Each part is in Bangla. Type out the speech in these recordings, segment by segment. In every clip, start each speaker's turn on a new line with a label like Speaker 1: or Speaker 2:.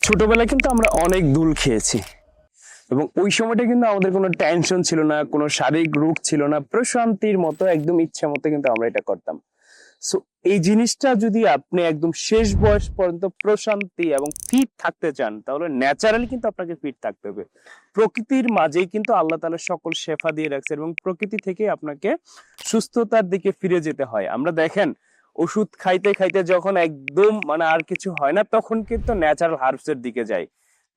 Speaker 1: ছোটবেলায় কিন্তু আমরা অনেক দোল খেয়েছি এবং ওই সময়টা কিন্তু আমাদের কোনো টেনশন ছিল না, কোনো শারীরিক রোগ ছিল না, প্রশান্তির মতো একদম ইচ্ছা মতো কিন্তু আমরা এটা করতাম। সো এই জিনিসটা যদি আপনি একদম শেষ বয়স পর্যন্ত প্রশান্তি এবং ফিট থাকতে চান, তাহলে ন্যাচারালি কিন্তু আপনাকে ফিট থাকতে হবে। প্রকৃতির মাঝেই কিন্তু আল্লাহ তাআলা সকল শেফা দিয়ে রাখছে এবং প্রকৃতি থেকে আপনাকে সুস্থতার দিকে ফিরে যেতে হয়। আমরা দেখেন ওষুধ খাইতে খাইতে যখন একদম মানে আর কিছু হয় না, তখন কিন্তু ন্যাচারাল হার্বস এর দিকে যাই।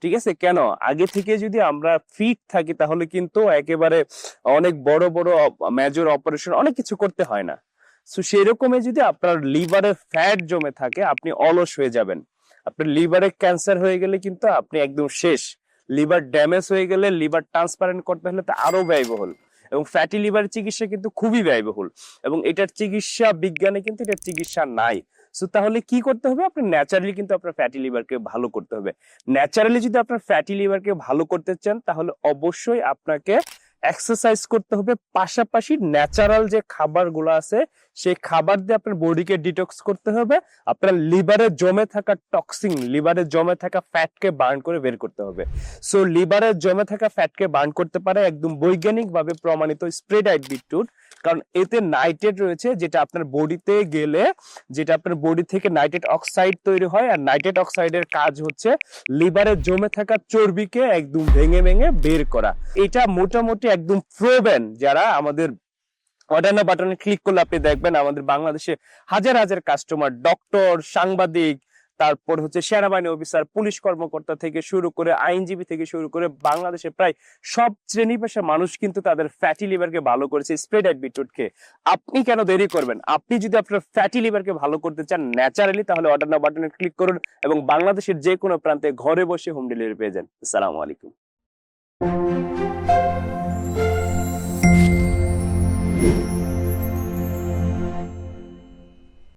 Speaker 1: ঠিক আছে, কেন? আগে থেকে যদি আমরা ফিট থাকি তাহলে কিন্তু একেবারে অনেক বড় বড় মেজর অপারেশন অনেক কিছু করতে হয় না। সো সেরকমই যদি আপনার লিভারে ফ্যাট জমে থাকে, আপনি অলস হয়ে যাবেন। আপনার লিভারে ক্যান্সার হয়ে গেলে কিন্তু আপনি একদম শেষ। লিভার ড্যামেজ হয়ে গেলে, লিভার ট্রান্সপ্লান্ট করতে হলে তো আরো ব্যয়বহুল। এবং ফ্যাটি লিভারের চিকিৎসা কিন্তু খুবই ব্যয়বহুল এবং এটার চিকিৎসা বিজ্ঞানে কিন্তু এটার চিকিৎসা নাই। সো তাহলে কি করতে হবে? আপনি ন্যাচারালি কিন্তু আপনার ফ্যাটি লিভারকে ভালো করতে হবে। ন্যাচারালি যদি আপনার ফ্যাটি লিভারকে ভালো করতে চান, তাহলে অবশ্যই আপনাকে এক্সারসাইজ করতে হবে, পাশাপাশি ন্যাচারাল যে খাবারগুলো আছে সেই খাবার দিয়ে আপনার বডিকে ডিটক্স করতে হবে। আপনার লিভারে জমে থাকা টক্সিন, লিভারে জমে থাকা ফ্যাটকে বার্ন করে বের করতে হবে। সো লিভারে জমে থাকা ফ্যাটকে বার্ন করতে পারে একদম বৈজ্ঞানিকভাবে প্রমাণিত স্প্রেড-আইড বিটরুট, কারণ এতে নাইট্রেট রয়েছে, যেটা আপনার বডিতে গেলে যেটা আপনার বডি থেকে নাইট্রেট অক্সাইড তৈরি হয়, আর নাইট্রেট অক্সাইডের কাজ হচ্ছে লিভারে জমে থাকা চর্বিকে একদম ভেঙে ভেঙে বের করা। এটা মোটামুটি একদম প্রোভেন। যারা আমাদের অর্ডার বাটনে ক্লিক করলে আপনি দেখবেন আমাদের বাংলাদেশে হাজার হাজার কাস্টমার, ডক্টর, সাংবাদিক, তারপর হচ্ছে সেনাবাহিনী অফিসার, পুলিশ কর্মকর্তা থেকে শুরু করে আইনজীবী থেকে শুরু করে বাংলাদেশে প্রায় সব শ্রেণী পেশার মানুষ কিন্তু তাদের ফ্যাটি লিভারকে ভালো করেছে স্প্রেড-আইড বিটরুটকে। আপনি কেন দেরি করবেন? আপনি যদি আপনার ফ্যাটি লিভারকে ভালো করতে চান ন্যাচারালি, তাহলে অর্ডার নাও বাটনে ক্লিক করুন এবং বাংলাদেশের যে কোনো প্রান্তে ঘরে বসে হোম ডেলিভারি পেয়ে যান। আসসালামু আলাইকুম।